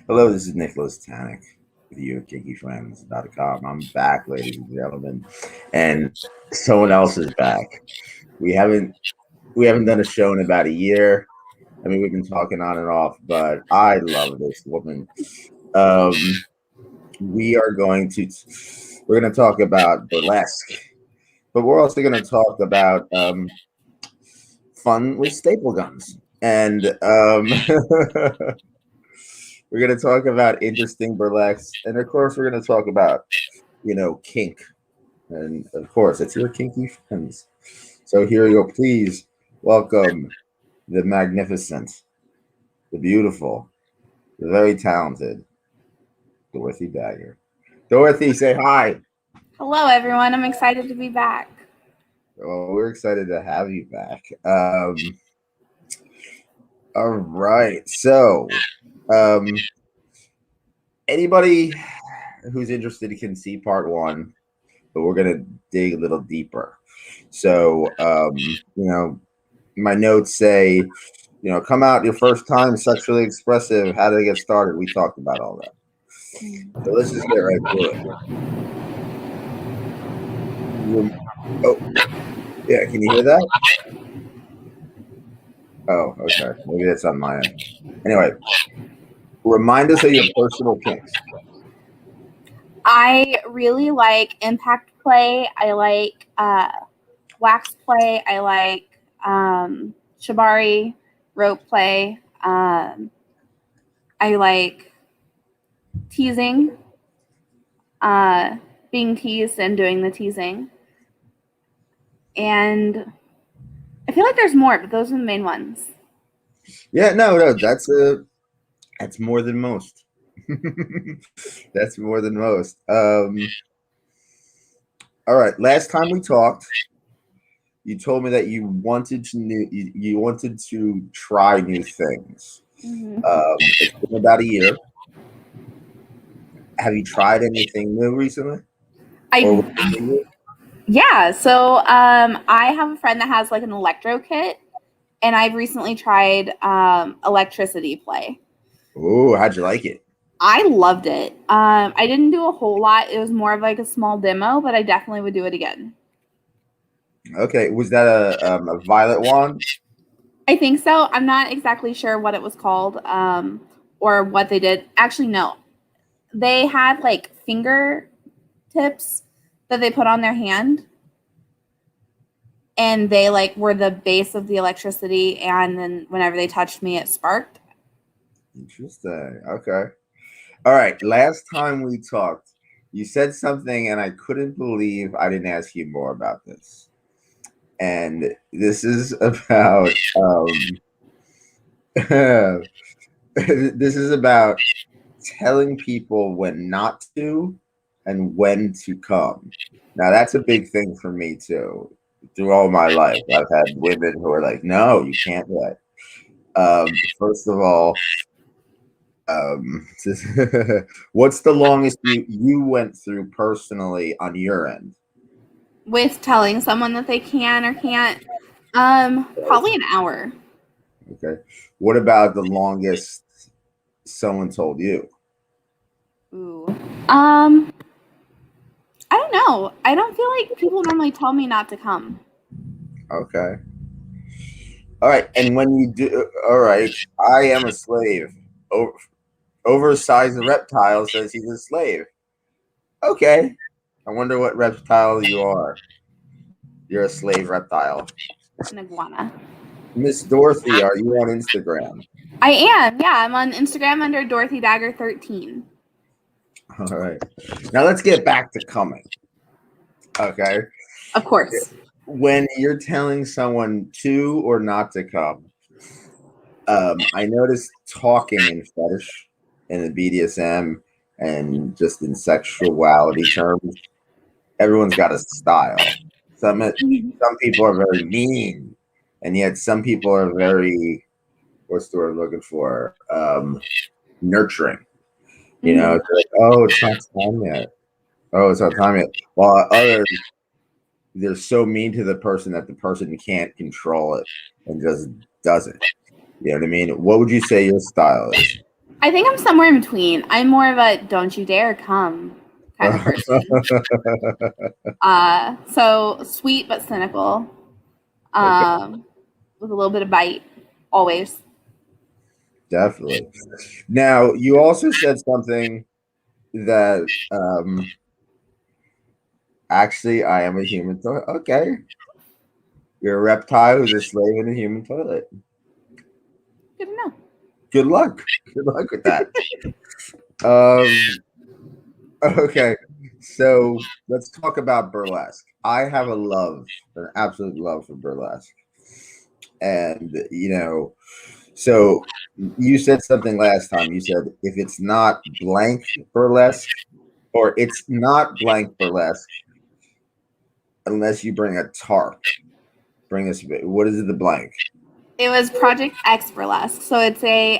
Hello, this is Nicholas Tanek with you at KinkyFriends.com. I'm back, ladies and gentlemen, and someone else is back. We haven't done a show in about a year. I mean, we've been talking on and off, but I love this woman. We're going to talk about burlesque, but we're also going to talk about fun with staple guns, and we're going to talk about interesting burlesque, and of course, we're going to talk about kink, and of course, it's your kinky friends. So here you go. Please welcome the magnificent, the beautiful, the very talented Dorothy Dagger. Dorothy, say hi. Hello, everyone. I'm excited to be back. Well, we're excited to have you back. All right. So, anybody who's interested can see part one, but we're gonna dig a little deeper. So, my notes say, come out your first time sexually expressive. How did it get started? We talked about all that. So let's just get right to it. Oh, yeah. Can you hear that? Oh, okay. Maybe that's on my end. Anyway, remind us of your personal kinks. I really like impact play. I like wax play. I like shibari, rope play. I like teasing, being teased and doing the teasing. And I feel like there's more, but those are the main ones. Yeah, no, that's more than most. That's more than most. All right. Last time we talked, you told me that you wanted to try new things. Mm-hmm. It's been about a year. Have you tried anything new recently? Yeah. So I have a friend that has like an electro kit, and I've recently tried electricity play. Oh, how'd you like it? I loved it. I didn't do a whole lot. It was more of like a small demo, but I definitely would do it again. Okay. Was that a violet wand? I think so. I'm not exactly sure what it was called or what they did. Actually, no. They had like finger tips that they put on their hand, and they like were the base of the electricity, and then whenever they touched me, it sparked. Interesting. Okay. All right. Last time we talked, you said something, and I couldn't believe I didn't ask you more about this. And this is about this is about telling people when not to and when to come. Now that's a big thing for me too. Through all my life, I've had women who are like, "No, you can't do it." First of all, what's the longest you went through personally on your end? With telling someone that they can or can't, probably an hour. Okay. What about the longest someone told you? Ooh. I don't know. I don't feel like people normally tell me not to come. Okay. All right. And when you do, all right, I am a slave. Oversized reptile says he's a slave. Okay. I wonder what reptile you are. You're a slave reptile. An iguana. Miss Dorothy, are you on Instagram? I am. Yeah, I'm on Instagram under Dorothy Dagger 13. All right. Now let's get back to coming. Okay. Of course. When you're telling someone to or not to come, I noticed talking in fetish and the BDSM and just in sexuality terms, everyone's got a style. Some people are very mean, and yet some people are very, what's the word I'm looking for? Nurturing. You know, it's like, oh, it's not time yet. Oh, it's not time yet. While others, they're so mean to the person that the person can't control it and just does it. You know what I mean? What would you say your style is? I think I'm somewhere in between. I'm more of a don't you dare come kind of person. So sweet but cynical. Okay, With a little bit of bite, always. definitely. Now, you also said something that actually I am a human toilet. Okay. You're a reptile who's a slave in a human toilet. Good to know. Good luck. Good luck with that. Um, okay. So let's talk about burlesque. I have an absolute love for burlesque. And, so you said something last time. You said if it's not blank burlesque or it's not blank burlesque unless you bring a tarp. Bring us, what is it, the blank? It was Project X Burlesque. So it's a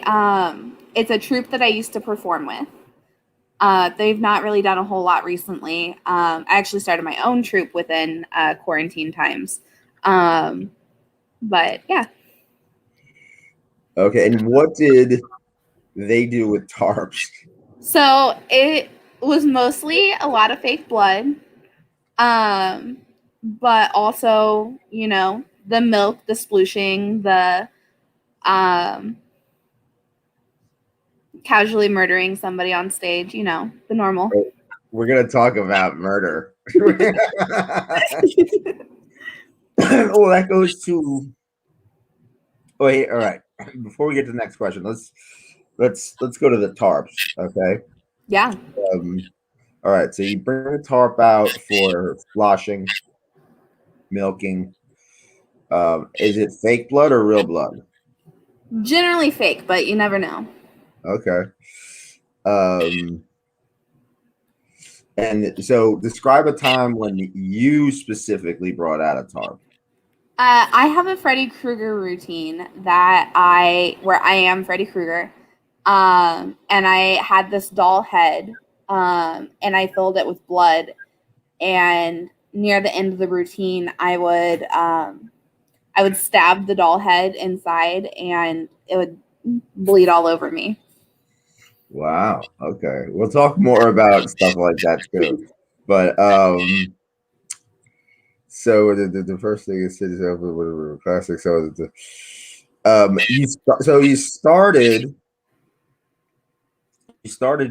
troupe that I used to perform with. They've not really done a whole lot recently. I actually started my own troupe within quarantine times. But yeah. Okay, and what did they do with tarps? So it was mostly a lot of fake blood. But also, the milk, the splooshing, the um, casually murdering somebody on stage, the normal. We're gonna talk about murder. Oh, that goes to. Wait, all right. Before we get to the next question, let's go to the tarps. Okay. Yeah. All right. So you bring a tarp out for sloshing, milking. Is it fake blood or real blood? Generally fake, but you never know. Okay. And so describe a time when you specifically brought out a tarp. I have a Freddy Krueger routine where I am Freddy Krueger. And I had this doll head, and I filled it with blood. And near the end of the routine, I would stab the doll head inside, and it would bleed all over me. Wow. Okay. We'll talk more about stuff like that too. But so the first thing is Cities over whatever classic. So you started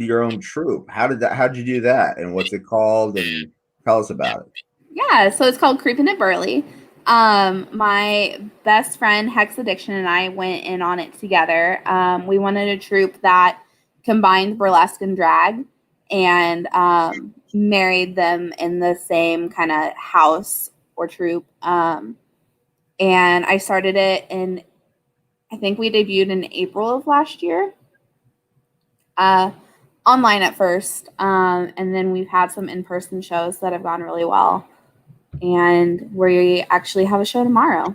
your own troupe. How'd you do that? And what's it called? And tell us about it. Yeah, so it's called Creeping at Burley. My best friend Hex Addiction and I went in on it together. We wanted a troupe that combined burlesque and drag, and married them in the same kind of house or troupe. And I started it I think we debuted in April of last year. Online at first, and then we've had some in-person shows that have gone really well. And we actually have a show tomorrow.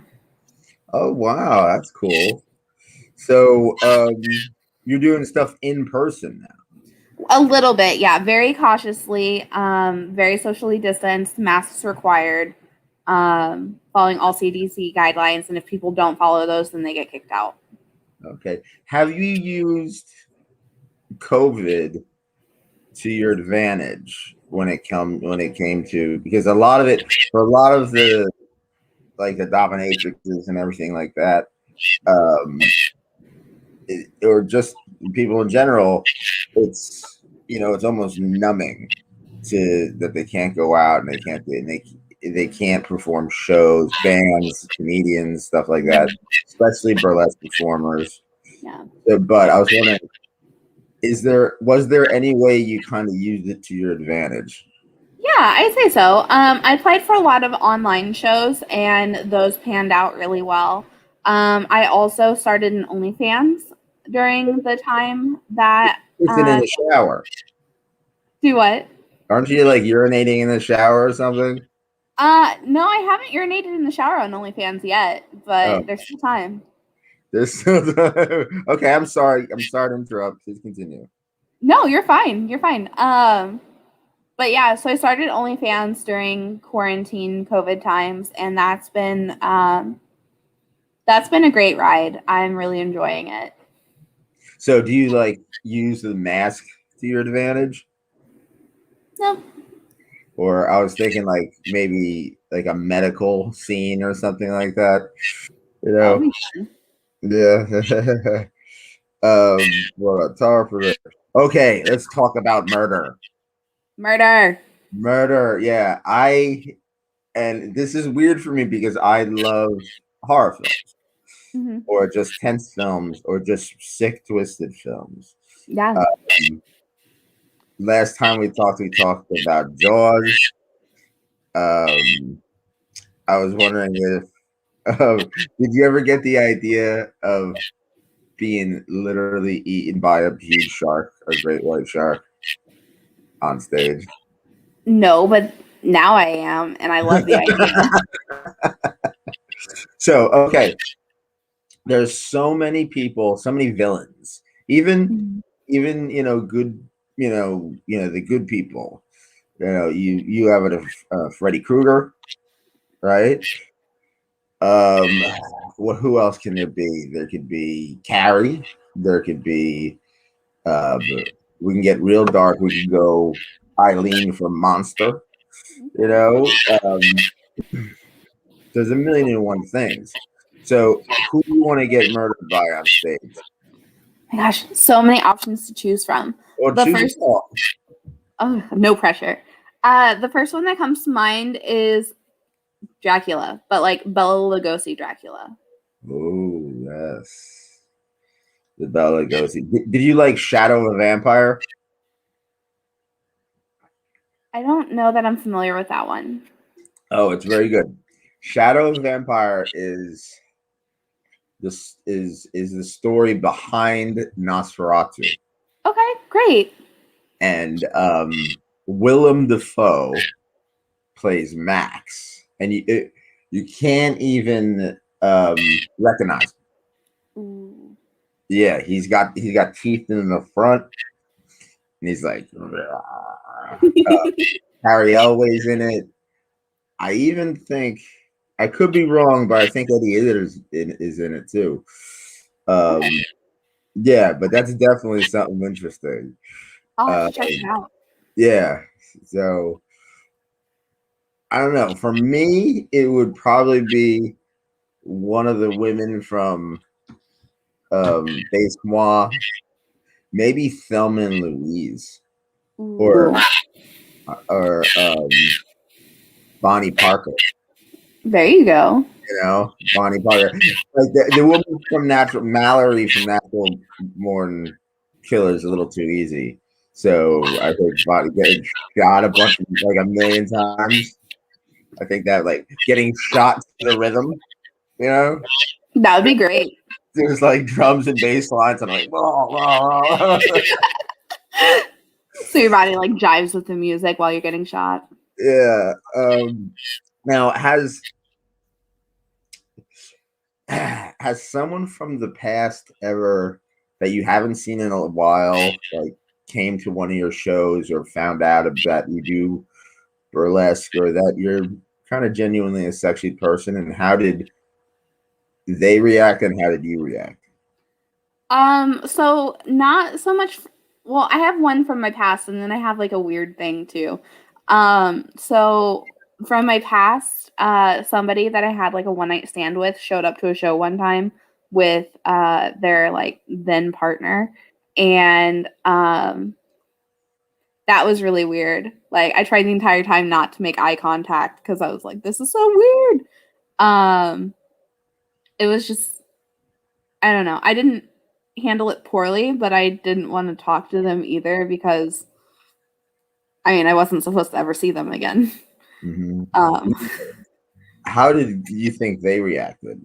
Oh wow, that's cool. So you're doing stuff in person now. A little bit, yeah. Very cautiously, very socially distanced, masks required, following all CDC guidelines. And if people don't follow those, then they get kicked out. Okay. Have you used COVID to your advantage when it came to, because a lot of the like the dominatrixes and everything like that, or just people in general, it's almost numbing to that they can't go out and they can't perform shows, bands, comedians, stuff like that, especially burlesque performers. Yeah. But I was wondering, was there any way you kind of used it to your advantage? Yeah, I'd say so. I played for a lot of online shows, and those panned out really well. I also started an OnlyFans during the time that It's in the shower. do what? Aren't you like urinating in the shower or something? No, I haven't urinated in the shower on OnlyFans yet, but there's still time. Okay, I'm sorry. I'm sorry to interrupt. Please continue. No, you're fine. You're fine. But yeah, so I started OnlyFans during quarantine COVID times, and that's been a great ride. I'm really enjoying it. So do you like use the mask to your advantage? No. Or I was thinking like maybe like a medical scene or something like that. You That would know? be fun. Yeah. What about Tar for this? Okay, let's talk about murder. Murder. Murder, yeah. And this is weird for me because I love horror films Hmm. or just tense films or just sick, twisted films. Yeah. Um, last time we talked about Jaws. Um, I was wondering if did you ever get the idea of being literally eaten by a huge shark, a great white shark, on stage? No, but now I am, and I love the idea. So, okay, there's so many people, so many villains, even Mhm. good, the good people. You have Freddy Krueger, right? Um, who else can there be? There could be Carrie. There could be. We can get real dark. We could go Eileen from Monster. You know, there's a million and one things. So, who do you want to get murdered by on stage? My gosh, so many options to choose from. Or The choose a first, song. oh, no pressure. The first one that comes to mind is Dracula, but like Bela Lugosi Dracula. Oh yes, the Bela Lugosi. Did you like Shadow of a Vampire? I don't know that I'm familiar with that one. Oh, it's very good. Shadow of a Vampire is the story behind Nosferatu, Okay, great. and Willem Dafoe plays Max, and you can't even recognize him. Ooh. Yeah, he's got teeth in the front, and he's like Harry Elway's in it. I even think I could be wrong, but I think Eddie Izzard is in it too. Okay, Yeah, but that's definitely something interesting. I'll have Uh, to check it out. yeah, so I don't know. For me, it would probably be one of the women from Base Moi, maybe Thelma and Louise, Ooh. or Bonnie Parker. There you go. Bonnie Parker, like the woman from Natural Mallory from Natural Born Killer is a little too easy. So I think Bonnie getting shot a bunch, like a million times. I think that like getting shot to the rhythm, you know, That would be great. there's like drums and bass lines, and I'm like, whoa, whoa, whoa. So your body like jives with the music while you're getting shot. Yeah. Now has someone from the past ever that you haven't seen in a while, like came to one of your shows or found out that you do burlesque or that you're kind of genuinely a sexy person, and how did they react and how did you react? So not so much. Well, I have one from my past, and then I have like a weird thing too. So from my past, somebody that I had like a one night stand with showed up to a show one time with their like then partner, and that was really weird. Like I tried the entire time not to make eye contact because I was like, this is so weird. Um, it was just I don't know. I didn't handle it poorly, but I didn't want to talk to them either because I mean, I wasn't supposed to ever see them again. Mm-hmm. Um, How did you think they reacted?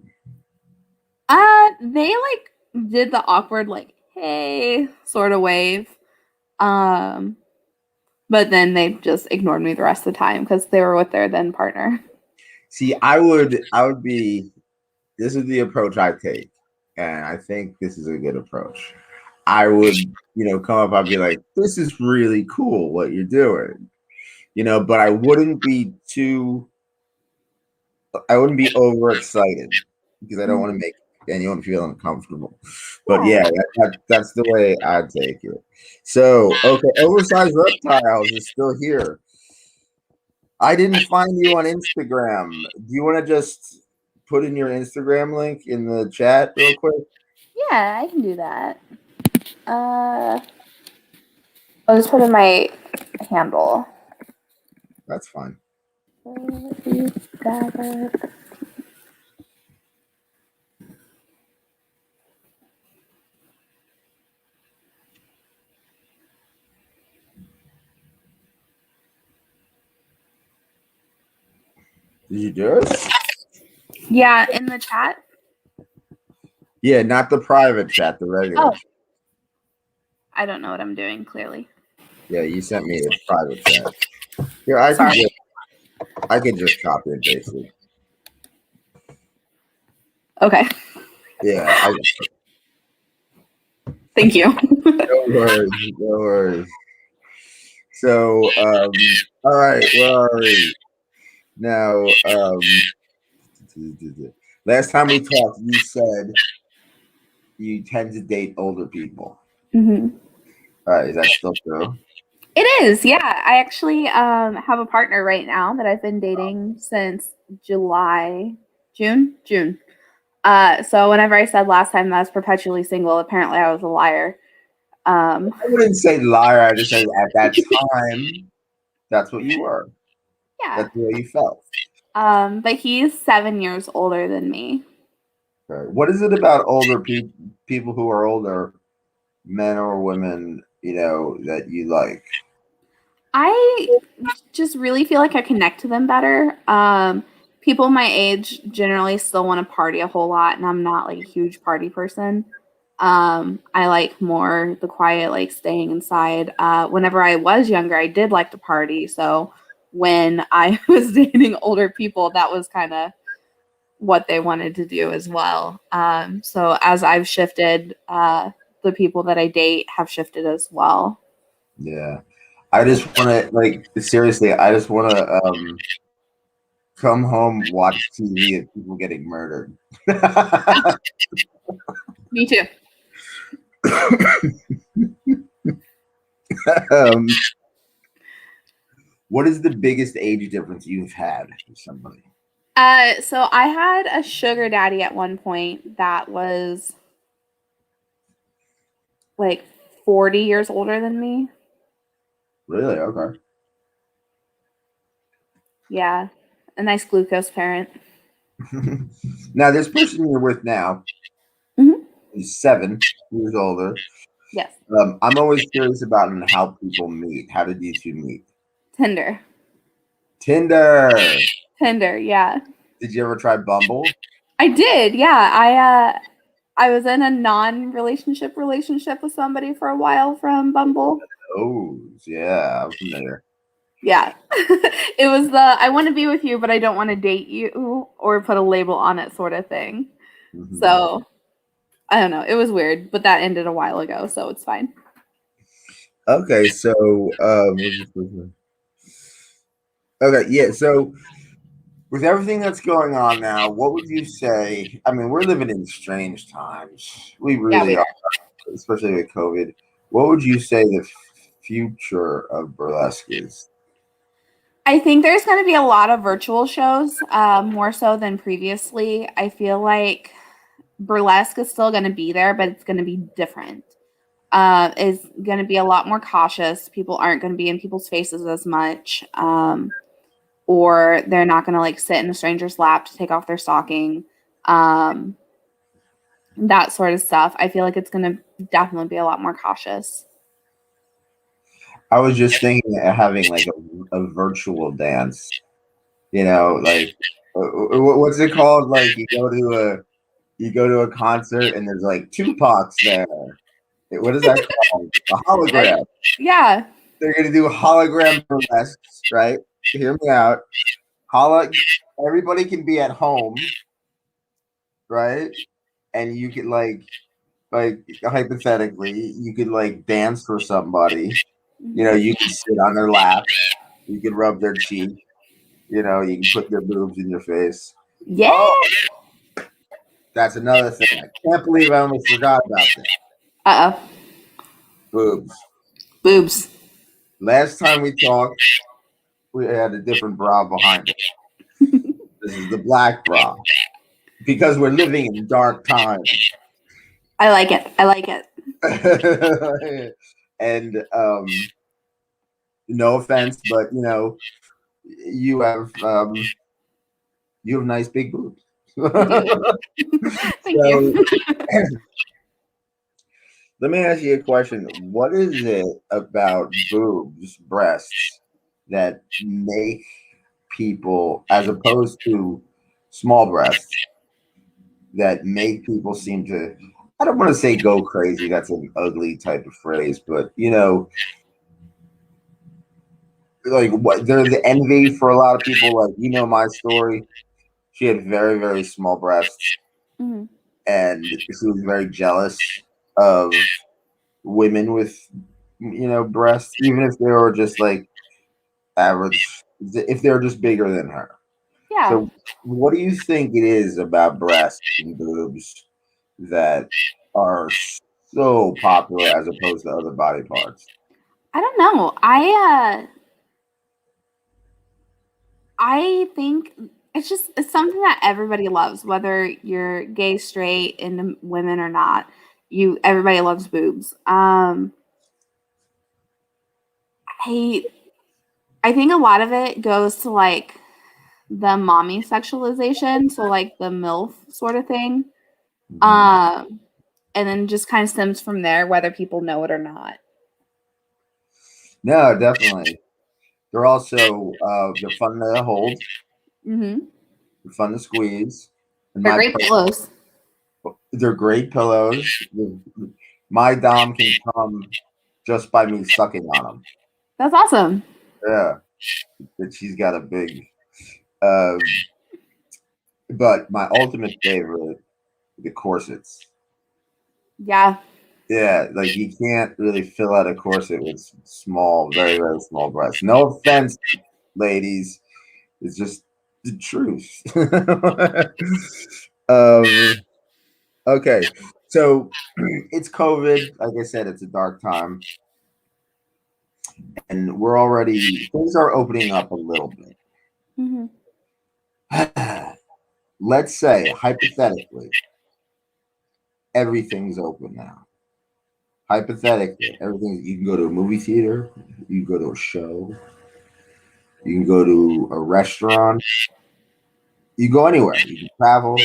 they like did the awkward like hey sort of wave. Um, but then they just ignored me the rest of the time because they were with their then partner. See, I would be. This is the approach I take, and I think this is a good approach. I would, come up. I'd be like, "This is really cool what you're doing," but I wouldn't be too. I wouldn't be overexcited because I don't want to make it and you won't feel uncomfortable. But yeah, that's the way I take it. So okay, oversized reptiles is still here. I didn't find you on Instagram. Do you want to just put in your Instagram link in the chat real quick? Yeah, I can do that. I'll just put in my handle. That's fine. Dagger. Did you do it? Yeah, in the chat. Yeah, not the private chat, the regular. Oh. I don't know what I'm doing, clearly. Yeah, you sent me a private chat. Here, I could just copy and paste it. Okay. Yeah. Thank you. No worries. No worries. So, all right, where are we? Now, last time we talked, you said you tend to date older people. Mm-hmm. All right, is that still true? It is, yeah. I actually have a partner right now that I've been dating since June. So whenever I said last time that I was perpetually single, apparently I was a liar. I wouldn't say liar. I just said at that time, that's what you were. Yeah. That's the way you felt. But he's 7 years older than me. Right. What is it about older people who are older, men or women, that you like? I just really feel like I connect to them better. People my age generally still want to party a whole lot, and I'm not like a huge party person. I like more the quiet, like staying inside. Whenever I was younger, I did like to party. So when I was dating older people, that was kind of what they wanted to do as well. So as I've shifted, the people that I date have shifted as well. Yeah. I just want to, seriously, I just want to come home, watch TV of people getting murdered. Me too. What is the biggest age difference you've had with somebody? So I had a sugar daddy at one point that was like 40 years older than me. Really? Okay. Yeah. A nice glucose parent. Now, this person you're with now is 7 years older. Yes. I'm always curious about how people meet. How did you two meet? Tinder. Tinder, Yeah. Did you ever try Bumble? I did. Yeah. I was in a non-relationship with somebody for a while from Bumble. Oh, yeah, I'm familiar. Yeah. It was the I want to be with you, but I don't want to date you or put a label on it sort of thing. Mm-hmm. So I don't know. It was weird, but that ended a while ago, so it's fine. Okay, so okay, yeah, so with everything that's going on now, what would you say? I mean, we're living in strange times. We really are, especially with COVID. What would you say the future of burlesque is? I think there's going to be a lot of virtual shows, more so than previously. I feel like burlesque is still going to be there, but it's going to be different. It's going to be a lot more cautious. People aren't going to be in people's faces as much, or they're not going to like sit in a stranger's lap to take off their stocking. That sort of stuff. I feel like it's going to definitely be a lot more cautious. I was just thinking of having like a virtual dance, like what's it called? Like you go to a concert and there's like Tupac's there. What is that called? A hologram. Yeah. They're gonna do hologram burlesques, right? Hear me out. Everybody can be at home, right? And you could like hypothetically, you could like dance for somebody. You can sit on their lap, you can rub their cheek, you can put their boobs in your face. Yeah. That's another thing. I can't believe I almost forgot about that. Uh-oh. Boobs. Boobs. Last time we talked, we had a different bra behind it. This is the black bra. Because we're living in dark times. I like it. I like it. And no offense, but you have nice big boobs. Thank you. Let me ask you a question. What is it about boobs, breasts, that make people, as opposed to small breasts, that make people seem to, I don't want to say go crazy, that's an ugly type of phrase, but like what they're the envy for a lot of people. Like, my story. She had very, very small breasts, Mm-hmm. and she was very jealous of women with, breasts, even if they were just like average, if they're just bigger than her. Yeah. So, what do you think it is about breasts and boobs that are so popular as opposed to other body parts? I don't know. I think it's something that everybody loves, whether you're gay, straight, into women or not. Everybody loves boobs. I I think a lot of it goes to like the mommy sexualization, so like the MILF sort of thing. Mm-hmm. And then just kind of stems from there, whether people know it or not. No, definitely. They're also they're fun to hold, Mm-hmm. they're fun to squeeze. And They're great pillows. they're great pillows. My dom can come just by me sucking on them. That's awesome. Yeah, that she's got a big. Uh, but my ultimate favorite, the corsets. Yeah. Yeah, like you can't really fill out a corset with small, very, very small breasts. No offense, ladies. It's just the truth. Okay, so it's COVID. Like I said, it's a dark time, and things are opening up a little bit. Mm-hmm. Let's say, hypothetically, everything's open now. Hypothetically, everything, you can go to a movie theater, you can go to a show, you can go to a restaurant, you go anywhere, you can travel.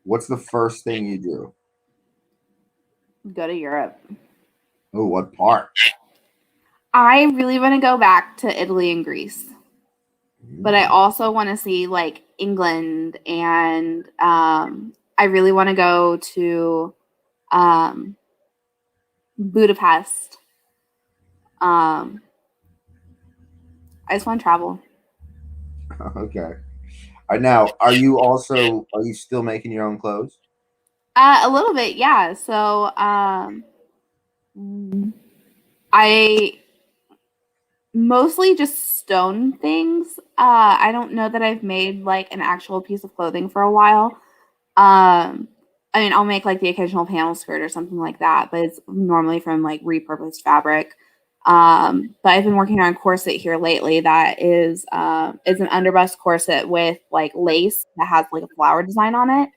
What's the first thing you do? Go to Europe. Oh, what part? I really want to go back to Italy and Greece. But I also want to see like England, and I really want to go to Budapest. I just want to travel. Okay. Now, are you still making your own clothes? A little bit, yeah. So I mostly just stone things. I don't know that I've made like an actual piece of clothing for a while. I mean, I'll make like the occasional panel skirt or something like that, but it's normally from like repurposed fabric. But I've been working on a corset here lately that is it's an underbust corset with like lace that has like a flower design on it,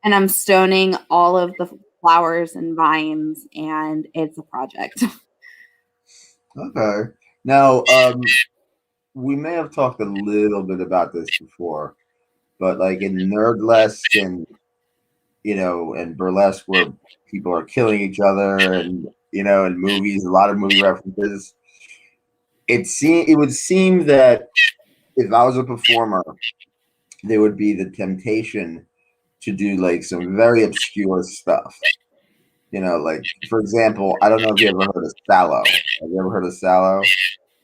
and I'm stoning all of the flowers and vines, and it's a project. Okay. Now, we may have talked a little bit about this before, but like in Nerdlesque and and Burlesque, where people are killing each other, and in movies, a lot of movie references. It would seem that if I was a performer, there would be the temptation to do like some very obscure stuff. Like for example, I don't know if you ever heard of Sallow. Have you ever heard of Sallow?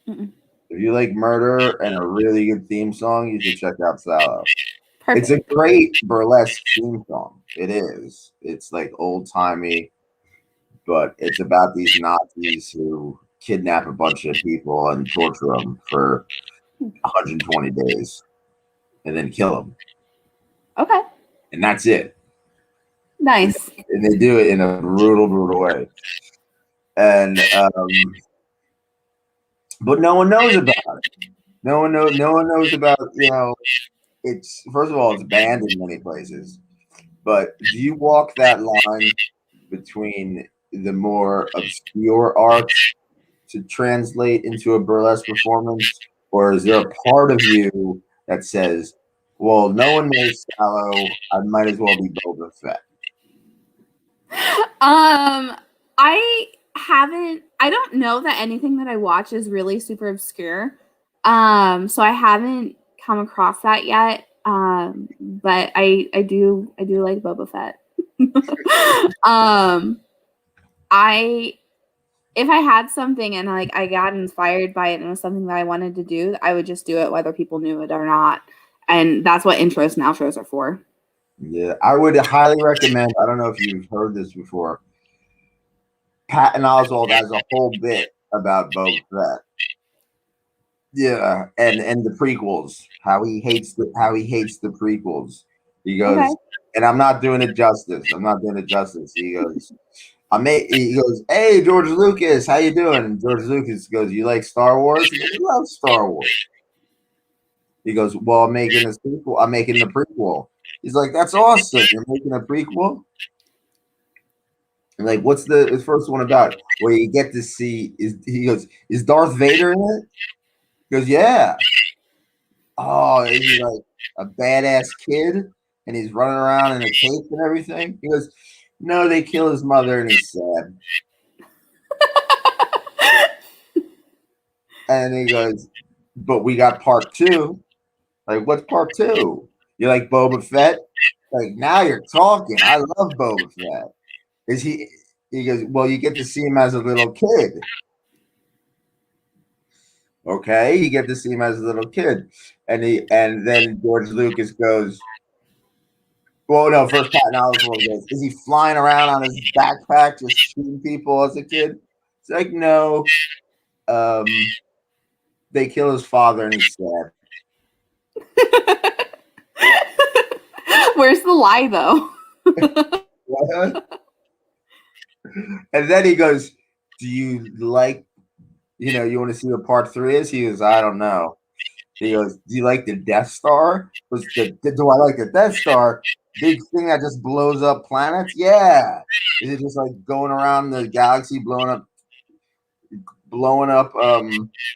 Mm-mm. If you like murder and a really good theme song, you should check out Sallow. Perfect. It's a great burlesque theme song. It is. It's like old timey, but it's about these Nazis who kidnap a bunch of people and torture them for 120 days and then kill them. Okay. And that's it. Nice. And they do it in a brutal way. And but no one knows about it. No one knows about, it's, first of all, it's banned in many places. But do you walk that line between the more obscure arts to translate into a burlesque performance, or is there a part of you that says, well, no one knows Sallow, I might as well be Boba Fett? I don't know that anything that I watch is really super obscure. So I haven't come across that yet. But I do like Boba Fett. If I had something and I got inspired by it and it was something that I wanted to do, I would just do it whether people knew it or not. And that's what intros and outros are for. Yeah, I would highly recommend, I don't know if you've heard this before, Patton Oswalt has a whole bit about Boba Fett. Yeah, and the prequels, how he hates the prequels. He goes, okay. And I'm not doing it justice. He goes, he goes, hey, George Lucas, how you doing? And George Lucas goes, you like Star Wars? He goes, I love Star Wars. He goes, well, I'm making a sequel. I'm making the prequel. He's like, that's awesome. You're making a prequel? And like, what's the first one about? Where you get to see, he goes, is Darth Vader in it? He goes, yeah. Oh, he's like a badass kid, and he's running around in a cape and everything. He goes, no, they kill his mother, and he's sad. And he goes, but we got part 2. Like, what's part 2? You like Boba Fett? Like, now you're talking. I love Boba Fett. He goes, well, you get to see him as a little kid. Okay, you get to see him as a little kid. And then George Lucas goes, well, no, first Patton Oswalt goes, is he flying around on his backpack just shooting people as a kid? It's like, no. They kill his father and he's sad. Where's the lie, though? And then he goes, do you like, you want to see what part 3 is? He goes, I don't know. He goes, do you like the Death Star? Do I like the Death Star? Big thing that just blows up planets? Yeah. Is it just like going around the galaxy blowing up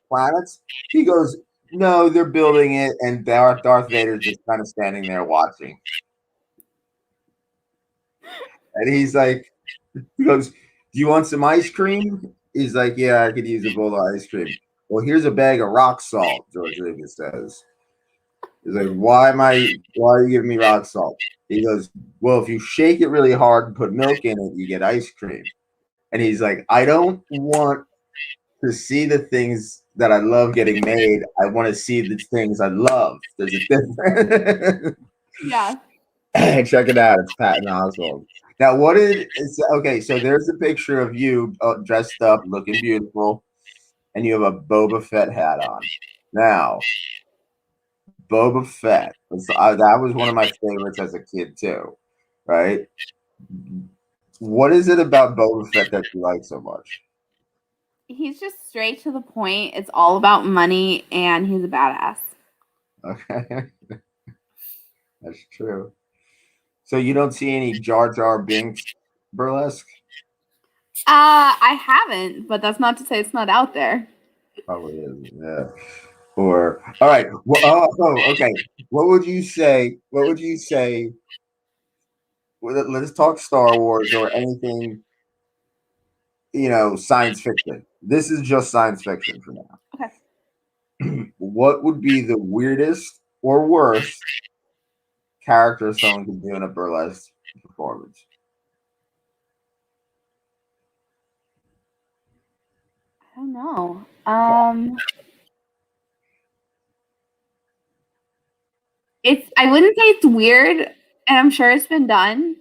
planets? He goes, no, they're building it, and Darth Vader's just kind of standing there watching. And he goes, do you want some ice cream? He's like, yeah, I could use a bowl of ice cream. Well, here's a bag of rock salt, George Lucas says. He's like, why are you giving me rock salt? He goes, well, if you shake it really hard and put milk in it, you get ice cream. And he's like, I don't want to see the things that I love getting made. I want to see the things I love. There's a difference. Yeah. Check it out. It's Patton Oswalt. Now, okay, so there's a picture of you dressed up, looking beautiful, and you have a Boba Fett hat on. Now, Boba Fett, that was one of my favorites as a kid too, right? What is it about Boba Fett that you like so much? He's just straight to the point. It's all about money, and he's a badass. Okay. That's true. So you don't see any Jar Jar Binks burlesque? I haven't, but that's not to say it's not out there. Probably is, yeah. Or all right. Well, okay. What would you say? Let's talk Star Wars or anything, science fiction. This is just science fiction for now. Okay. What would be the weirdest or worst character someone could do in a burlesque performance? I don't know. I wouldn't say it's weird, and I'm sure it's been done.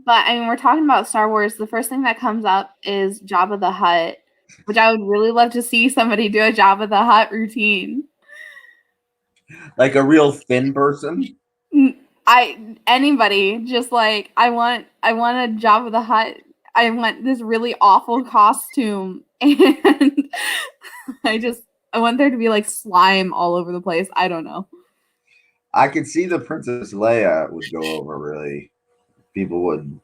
But I mean, we're talking about Star Wars. The first thing that comes up is Jabba the Hutt, which I would really love to see somebody do a Jabba the Hutt routine. Like a real thin person? Anybody just like I want a Jabba the Hutt. I want this really awful costume, and I want there to be like slime all over the place. I don't know. I could see the Princess Leia would go over really. People would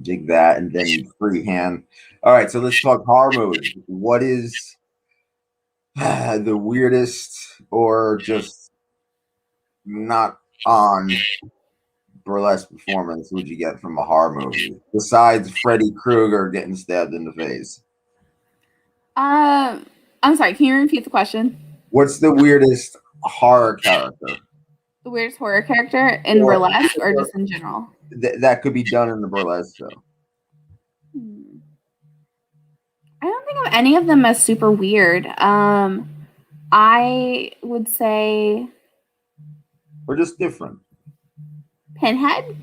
dig that, and then freehand. All right, so let's talk horror movies. What is the weirdest or just not on burlesque performance would you get from a horror movie besides Freddy Krueger getting stabbed in the face? I'm sorry. Can you repeat the question? What's the weirdest horror character? The weirdest horror character in burlesque or just in general? That could be done in the burlesque show. I don't think of any of them as super weird. I would say, or just different. Pinhead.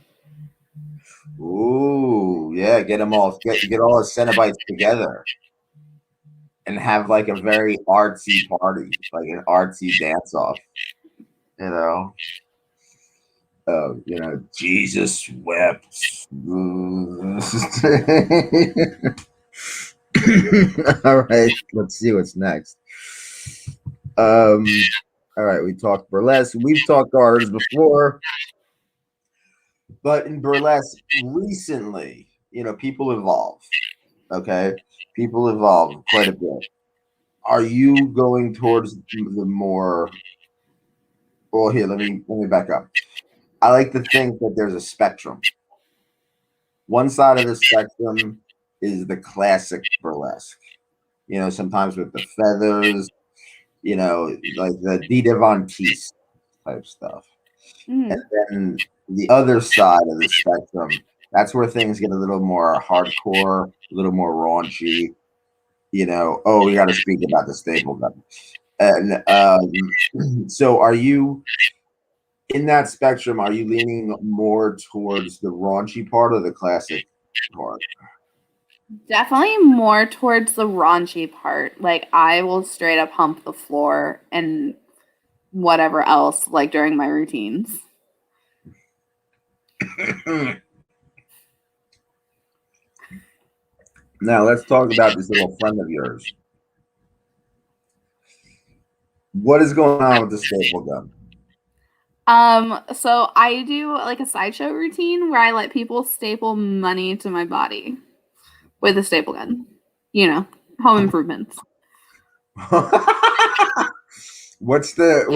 Ooh, yeah, get them all, get all the Cenobites together, and have like a very artsy party, like an artsy dance off. You know, Jesus wept. All right, let's see what's next. All right, we talked burlesque. We've talked artists before, but in burlesque recently, you know, people evolve. Okay, people evolve quite a bit. Are you going towards the more? Well, here, let me back up. I like to think that there's a spectrum. One side of the spectrum is the classic burlesque. You know, sometimes with the feathers, you know, like the Dita Von Teese type stuff. And then the other side of the spectrum, that's where things get a little more hardcore, a little more raunchy. You know, oh, we got to speak about the staple gun. And so are you in that spectrum? Are you leaning more towards the raunchy part or the classic part? Definitely more towards the raunchy part. Like I will straight up hump the floor and whatever else like during my routines. Now let's talk about this little friend of yours. What is going on with the staple gun? So I do like a sideshow routine where I let people staple money to my body with a staple gun. You know, home improvements. What's the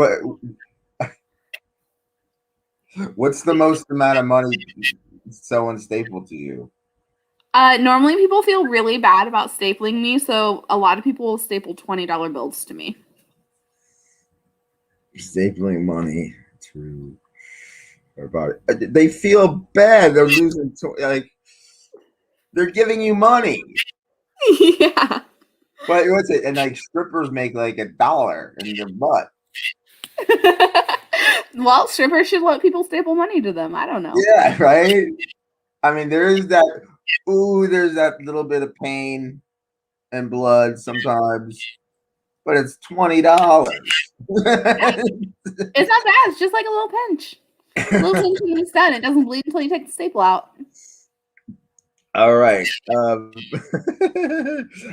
most amount of money someone stapled to you? Normally people feel really bad about stapling me, so a lot of people will staple $20 bills to me. Stapling money to their body. They feel bad. They're losing. Like they're giving you money. Yeah. But what's it? And like strippers make like $1 in their butt. Well, strippers should let people staple money to them. I don't know. Yeah, right. I mean, there is that. Ooh, there's that little bit of pain and blood sometimes, but it's $20. It's not bad. It's just like a little pinch. A little pinch and it's done. It doesn't bleed until you take the staple out. All right.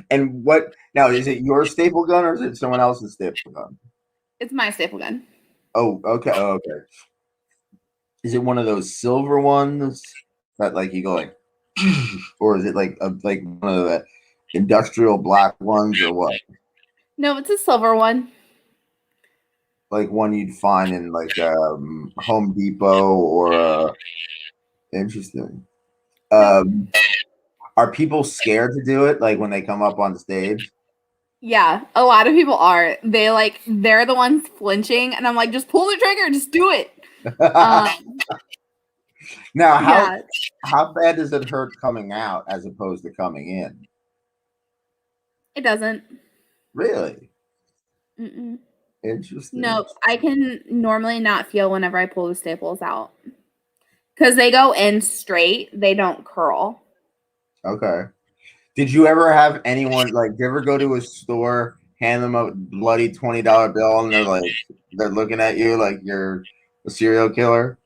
And what now? Is it your staple gun or is it someone else's staple gun? It's my staple gun. Oh, okay. Oh, okay. Is it one of those silver ones that like you go like, or is it like one of the industrial black ones or what? No, it's a silver one. Like one you'd find in like Home Depot or interesting. Are people scared to do it like when they come up on the stage? Yeah, a lot of people are. They're the ones flinching, and I'm like, just pull the trigger, just do it. Now, how bad does it hurt coming out as opposed to coming in? It doesn't. Really? Mm-mm. Interesting. No, I can normally not feel whenever I pull the staples out because they go in straight. They don't curl. Okay. Did you ever have anyone like? Did you ever go to a store, hand them a bloody $20 bill, and they're looking at you like you're A serial killer?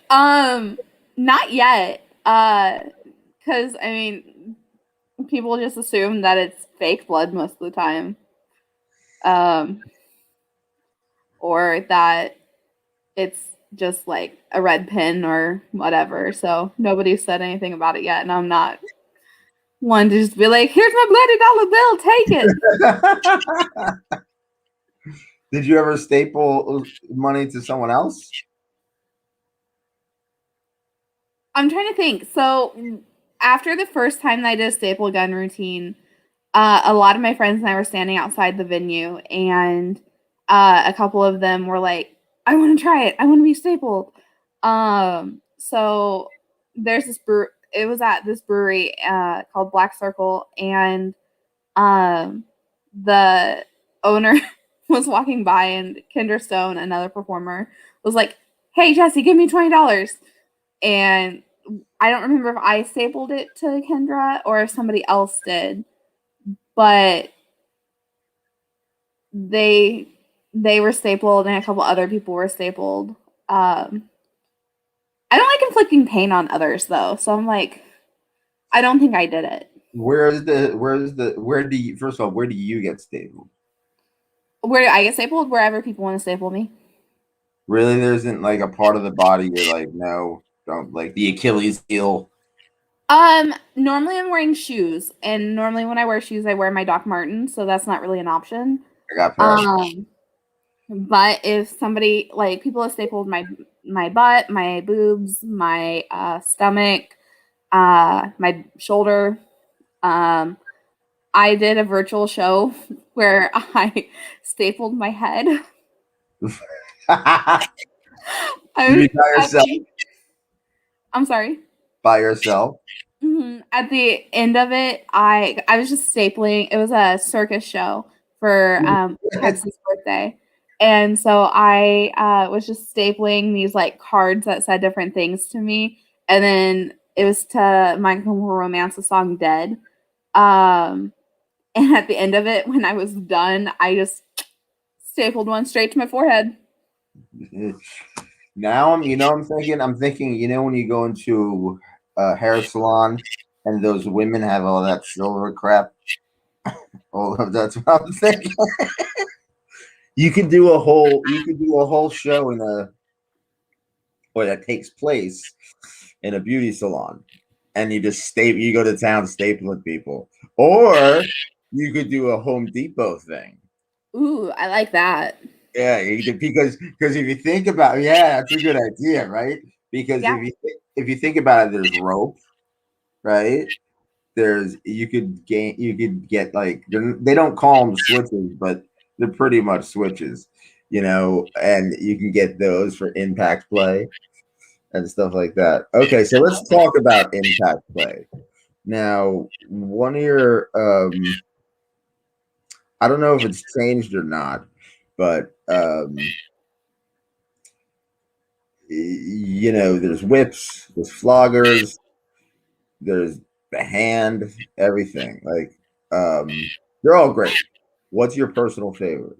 Not yet. Because I mean, people just assume that it's fake blood most of the time. Or that it's just like a red pin or whatever. So nobody's said anything about it yet, and I'm not one to just be like, "Here's my bloody dollar bill, take it." Did you ever staple money to someone else? I'm trying to think. So after the first time that I did a staple gun routine, a lot of my friends and I were standing outside the venue, and a couple of them were like, "I want to try it. I want to be stapled." So there's this it was at this brewery called Black Circle, and the owner was walking by, and Kendra Stone, another performer, was like, "Hey Jesse, give me $20." And I don't remember if I stapled it to Kendra or if somebody else did, but they were stapled and a couple other people were stapled. I don't like inflicting pain on others though, so I'm like, I don't think I did it. Where do you, first of all, where do you get stapled? Where do I get stapled? Wherever people want to staple me. Really, there isn't like a part of the body you're like, no, don't, like the Achilles heel. Normally I'm wearing shoes, and normally when I wear shoes, I wear my Doc Martens, so that's not really an option. I got pairs. But if somebody, like, people have stapled my butt, my boobs, my stomach, my shoulder. I did a virtual show where I stapled my head. You by yourself? I'm sorry. By yourself? Mm-hmm. At the end of it, I was just stapling. It was a circus show for Hudson's birthday, and so I was just stapling these like cards that said different things to me, and then it was to My Chemical Romance, the song "Dead." And at the end of it, when I was done, I just stapled one straight to my forehead. Now I'm thinking, when you go into a hair salon and those women have all that silver crap. That's what I'm thinking. You could do a whole show that takes place in a beauty salon, and you go to town stapling people, or you could do a Home Depot thing. Ooh, I like that. Yeah, because if you think about it, yeah, that's a good idea, right? Because Yeah. if you think about it, there's rope, right? You could get like they don't call them switches, but they're pretty much switches, and you can get those for impact play and stuff like that. Okay, so let's talk about impact play. Now, one of your I don't know if it's changed or not, but there's whips, there's floggers, there's the hand, everything. Like, they're all great. What's your personal favorite?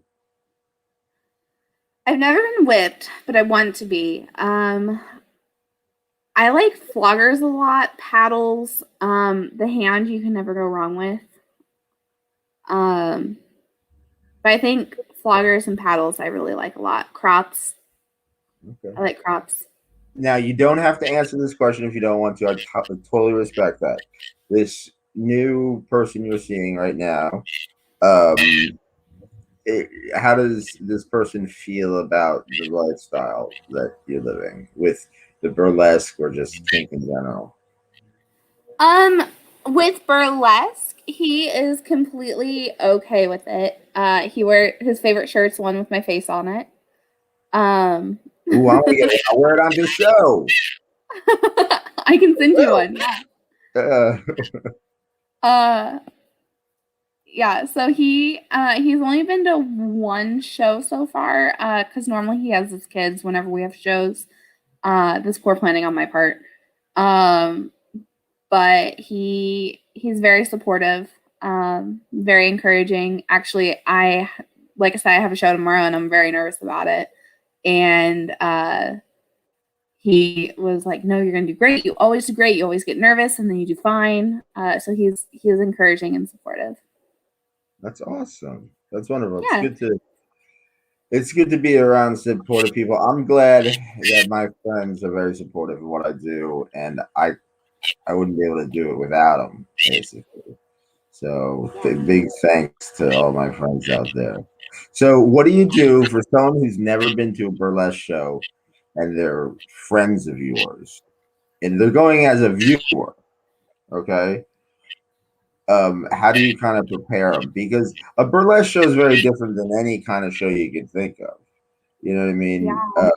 I've never been whipped, but I want to be. I like floggers a lot, paddles, the hand you can never go wrong with. But I think floggers and paddles I really like a lot. Crops. Okay. I like crops. Now, you don't have to answer this question if you don't want to. I totally respect that. This new person you're seeing right now, how does this person feel about the lifestyle that you're living with the burlesque or just kink in general? With burlesque, he is completely okay with it. He wear his favorite shirt's one with my face on it. Ooh, I wear it on this show. I can send you one. Yeah. So he's only been to one show so far. Because normally he has his kids whenever we have shows. This poor planning on my part. But he's very supportive, very encouraging. Actually, like I said, I have a show tomorrow, and I'm very nervous about it. And he was like, no, you're going to do great. You always do great. You always get nervous and then you do fine. So he was encouraging and supportive. That's awesome. That's wonderful. Yeah. It's good to be around supportive people. I'm glad that my friends are very supportive of what I do, and I wouldn't be able to do it without them, basically. So big thanks to all my friends out there. So what do you do for someone who's never been to a burlesque show and they're friends of yours and they're going as a viewer? Okay. How do you kind of prepare them? Because a burlesque show is very different than any kind of show you could think of. You know what I mean? Yeah.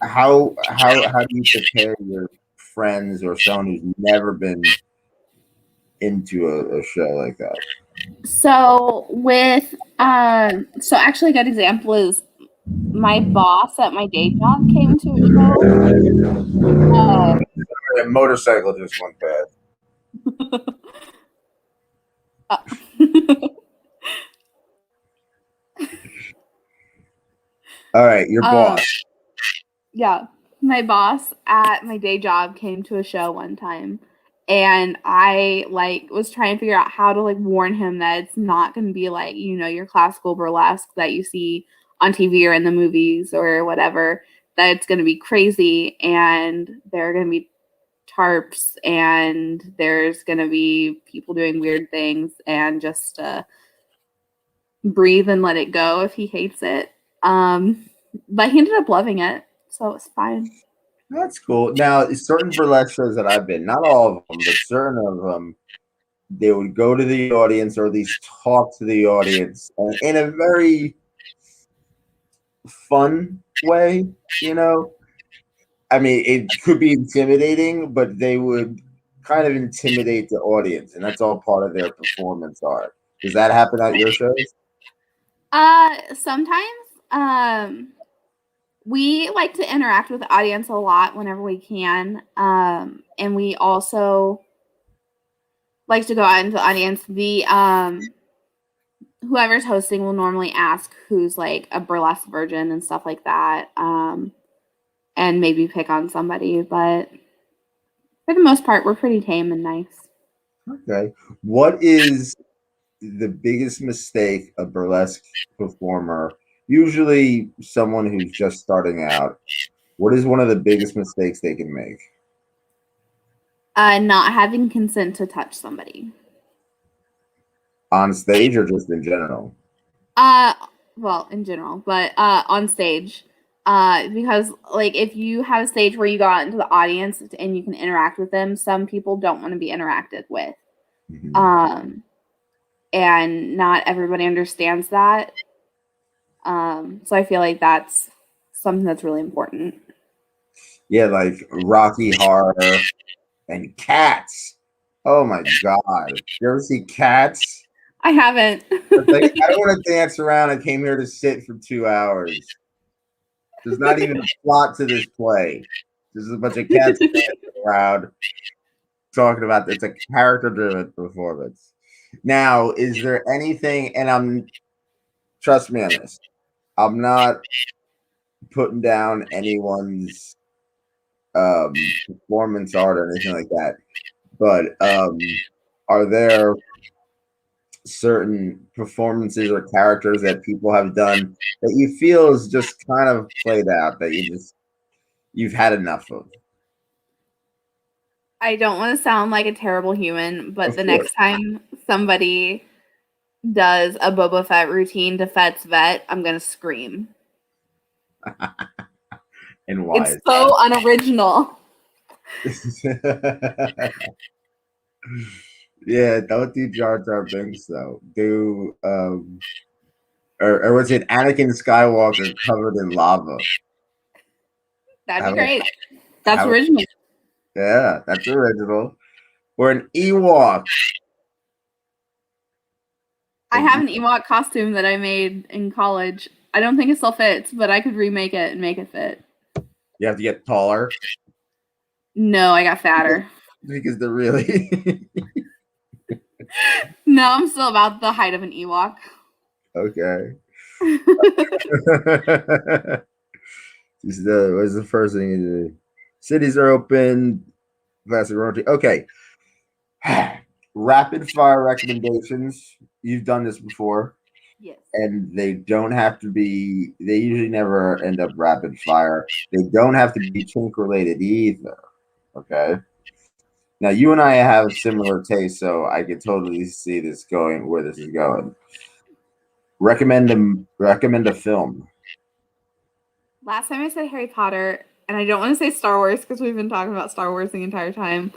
How do you prepare your friends or someone who's never been into a show like that? So with so actually a good example is my boss at my day job came to a show. A motorcycle just went past. All right, your boss. Yeah, my boss at my day job came to a show one time, and I was trying to figure out how to warn him that it's not going to be your classical burlesque that you see on TV or in the movies or whatever. That it's going to be crazy, and there are going to be tarps, and there's going to be people doing weird things, and just breathe and let it go if he hates it. But he ended up loving it, so it was fine. That's cool. Now, certain burlesque shows that I've been, not all of them, but certain of them, they would go to the audience or at least talk to the audience in a very fun way, you know? I mean, it could be intimidating, but they would kind of intimidate the audience, and that's all part of their performance art. Does that happen at your shows? Sometimes. We like to interact with the audience a lot whenever we can. And we also like to go out into the audience. Whoever's hosting will normally ask who's a burlesque virgin and stuff like that. And maybe pick on somebody, but for the most part, we're pretty tame and nice. Okay. What is the biggest mistake a burlesque performer, usually someone who's just starting out, what is one of the biggest mistakes they can make? Not having consent to touch somebody. On stage or just in general? Well, in general, but on stage. Because if you have a stage where you go out into the audience and you can interact with them, some people don't want to be interacted with. Mm-hmm. And not everybody understands that. So I feel like that's something that's really important. Yeah, like Rocky Horror and Cats. Oh my God. You ever see Cats? I haven't. I don't want to dance around. I came here to sit for 2 hours. There's not even a plot to this play. There's a bunch of cats dancing around talking about it's a character-driven performance. Now, is there anything, and trust me on this, I'm not putting down anyone's performance art or anything like that, but are there certain performances or characters that people have done that you feel is just kind of played out, that you've had enough of? I don't want to sound like a terrible human, but the next time somebody does a Boba Fett routine to Fett's vet, I'm gonna scream. And why? It's so unoriginal. Yeah, don't do Jar Jar Binks though. Do or was it Anakin Skywalker covered in lava? That'd be great. That's original. Yeah, that's original. Or an Ewok. I have an Ewok costume that I made in college. I don't think it still fits, but I could remake it and make it fit. You have to get taller? No, I got fatter. Because they're really... No, I'm still about the height of an Ewok. Okay. What's the first thing you do? Cities are open. Classic royalty. Okay. Rapid fire recommendations. You've done this before, Yes. and they don't have to be. They usually never end up rapid fire. They don't have to be kink related either. Okay. Now you and I have similar tastes, so I could totally see this going where this is going. Recommend a film. Last time I said Harry Potter, and I don't want to say Star Wars because we've been talking about Star Wars the entire time.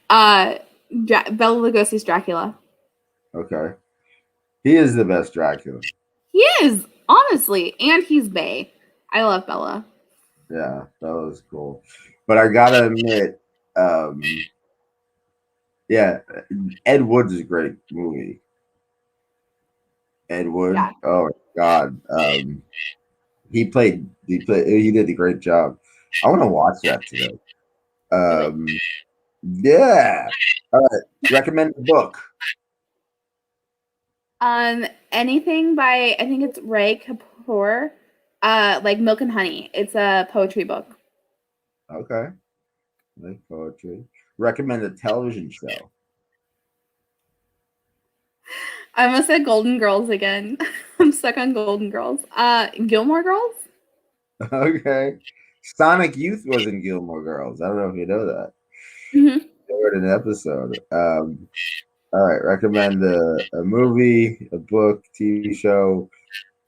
Bela Lugosi's Dracula. Okay. He is the best Dracula. He is, honestly, and he's Bay. I love Bella. Yeah, that was cool. But I gotta admit, yeah, Ed Wood's a great movie. Ed Wood. Yeah. Oh my God. He did a great job. I want to watch that today. Yeah. All right. Recommend a book. Anything by I think it's Ray Kapoor, like Milk and Honey. It's a poetry book. Okay. Like poetry. Recommend a television show. I almost said Golden Girls again. I'm stuck on Golden Girls. Gilmore Girls? Okay. Sonic Youth was in Gilmore Girls. I don't know if you know that. Mm-hmm. They were in an episode. All right. Recommend a movie, a book, TV show.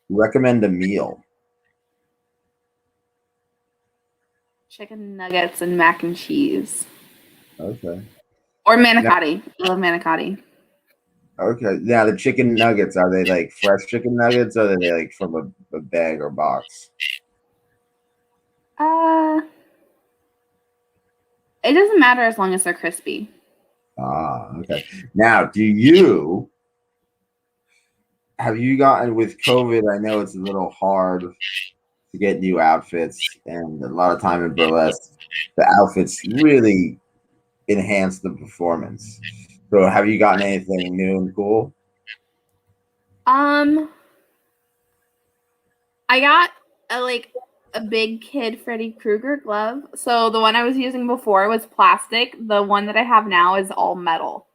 Recommend a meal. Chicken nuggets and mac and cheese. Okay. Or manicotti. I love manicotti. Okay. Now the chicken nuggets, are they like fresh chicken nuggets or are they like from a bag or box? It doesn't matter as long as they're crispy. Ah, okay. Now, have you gotten with COVID? I know it's a little hard to get new outfits, and a lot of time in burlesque, the outfits really enhance the performance. So, have you gotten anything new and cool? I got a big kid Freddy Krueger glove. So the one I was using before was plastic. The one that I have now is all metal.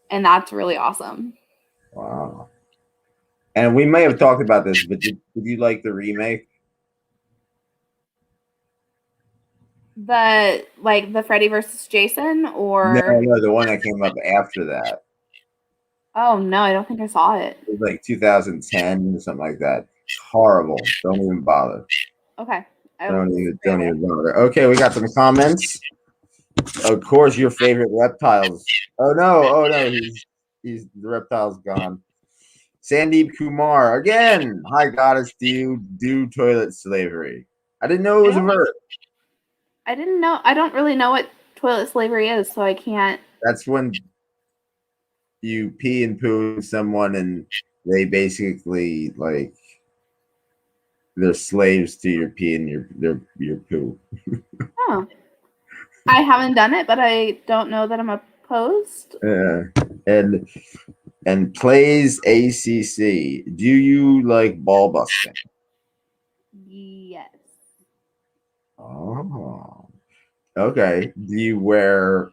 And that's really awesome. Wow. And we may have talked about this, but did you like the remake? The Freddy versus Jason or No, the one that came up after that. Oh no, I don't think I saw it. It was like 2010 or something like that. It's horrible. Don't even bother. Okay. Don't even bother. Okay, we got some comments. Of course, your favorite reptiles. Oh no, he's the reptile's gone. Sandeep Kumar again. Hi, goddess. Do you do toilet slavery? I didn't know it was a verb. I didn't know. I don't really know what toilet slavery is, so I can't. That's when you pee and poo someone, and they basically like they're slaves to your pee and your poo. Oh. I haven't done it, but I don't know that I'm opposed. Yeah, and plays ACC. Do you like ball busting? Yes. Oh, okay. Do you wear?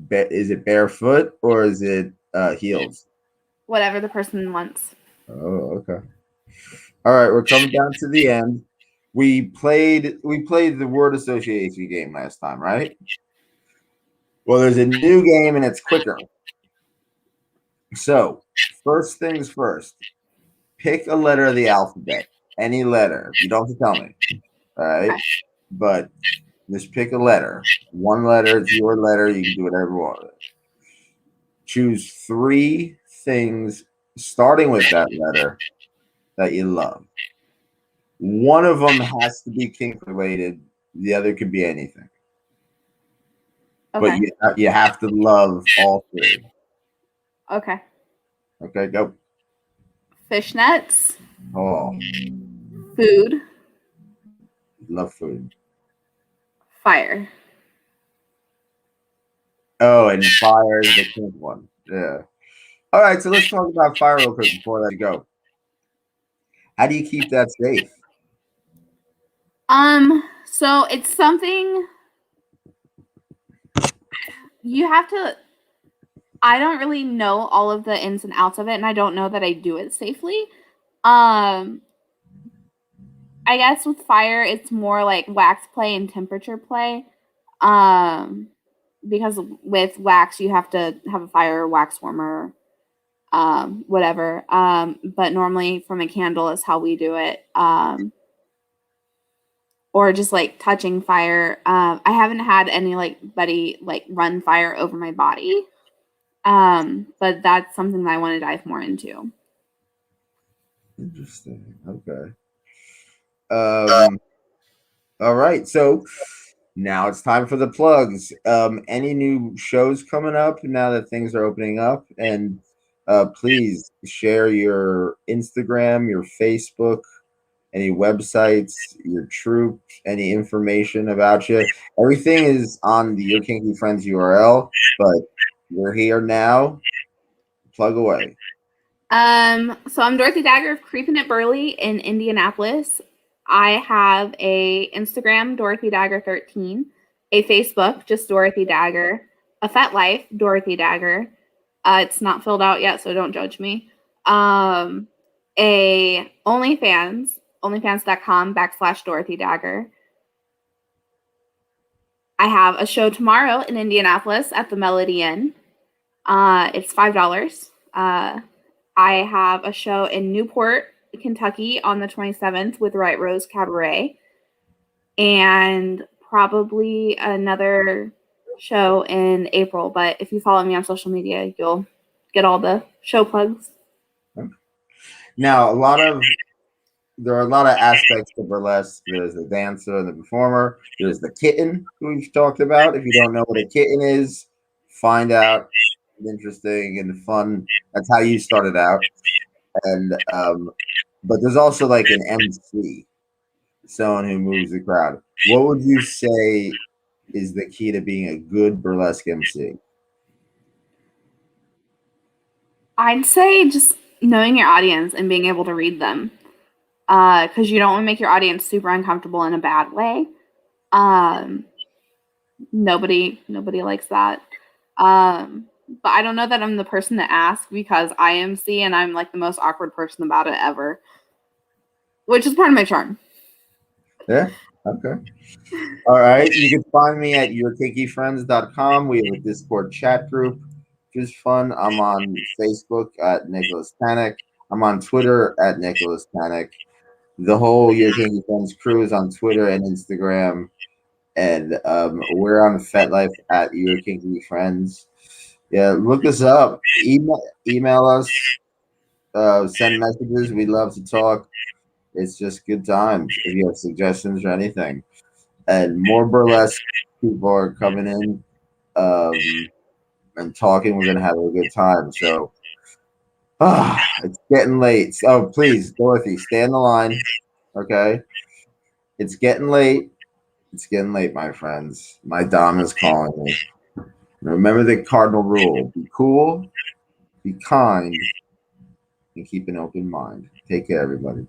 Is it barefoot or is it heels? Whatever the person wants. Oh, okay. All right, we're coming down to the end. We played the word association game last time, right? Well, there's a new game and it's quicker. So, first things first. Pick a letter of the alphabet. Any letter. You don't have to tell me. All right? Okay. But just pick a letter. One letter, it's your letter. You can do whatever you want. Choose 3 things starting with that letter that you love. One of them has to be kink related. The other could be anything. Okay. But you have to love all 3. Okay. Okay, go. Fishnets. Oh. Food. Love food. Fire. Oh, and fire is the kink one. Yeah. All right, so let's talk about fire real quick before I let you go. How do you keep that safe? So it's something you have to. I don't really know all of the ins and outs of it, and I don't know that I do it safely. I guess with fire, it's more like wax play and temperature play. Um, because with wax, you have to have a fire wax warmer, whatever. But normally from a candle is how we do it. Or just like touching fire. I haven't had anybody like run fire over my body. But that's something that I want to dive more into. Interesting. Okay. All right. So now it's time for the plugs. Any new shows coming up now that things are opening up? And please share your Instagram, your Facebook, any websites, your troupe, any information about you. Everything is on the Your Kinky Friends URL, but we're here now. Plug away. So I'm Dorothy Dagger of Creepin' at Burley in Indianapolis. I have a Instagram, Dorothy Dagger 13, a Facebook, just Dorothy Dagger, a FetLife, Dorothy Dagger. It's not filled out yet, so don't judge me. A OnlyFans, onlyfans.com/Dorothy Dagger. I have a show tomorrow in Indianapolis at the Melody Inn. It's $5. I have a show in Newport, Kentucky on the 27th with Right Rose Cabaret. And probably another show in April. But if you follow me on social media, you'll get all the show plugs. Now, there are a lot of aspects to burlesque. There's the dancer and the performer. There's the kitten, who we've talked about. If you don't know what a kitten is, find out. It's interesting and fun. That's how you started out. And but there's also like an MC, someone who moves the crowd. What would you say is the key to being a good burlesque MC? I'd say just knowing your audience and being able to read them. Because you don't want to make your audience super uncomfortable in a bad way. Nobody likes that. But I don't know that I'm the person to ask because I MC and I'm like the most awkward person about it ever, which is part of my charm. Yeah. Okay. All right. You can find me at yourkinkyfriends.com. We have a Discord chat group, which is fun. I'm on Facebook at Nicholas Tanek. I'm on Twitter at Nicholas Tanek. The whole Your Kinky Friends crew is on Twitter and Instagram. And we're on FetLife at Your Kinky Friends. Yeah, look us up. Email us. Send messages. We love to talk. It's just good times. If you have suggestions or anything, and more burlesque people are coming in and talking. We're gonna have a good time. So, it's getting late. So please, Dorothy, stay on the line. Okay, it's getting late. It's getting late, my friends. My Dom is calling me. Remember the cardinal rule: be cool, be kind, and keep an open mind. Take care, everybody.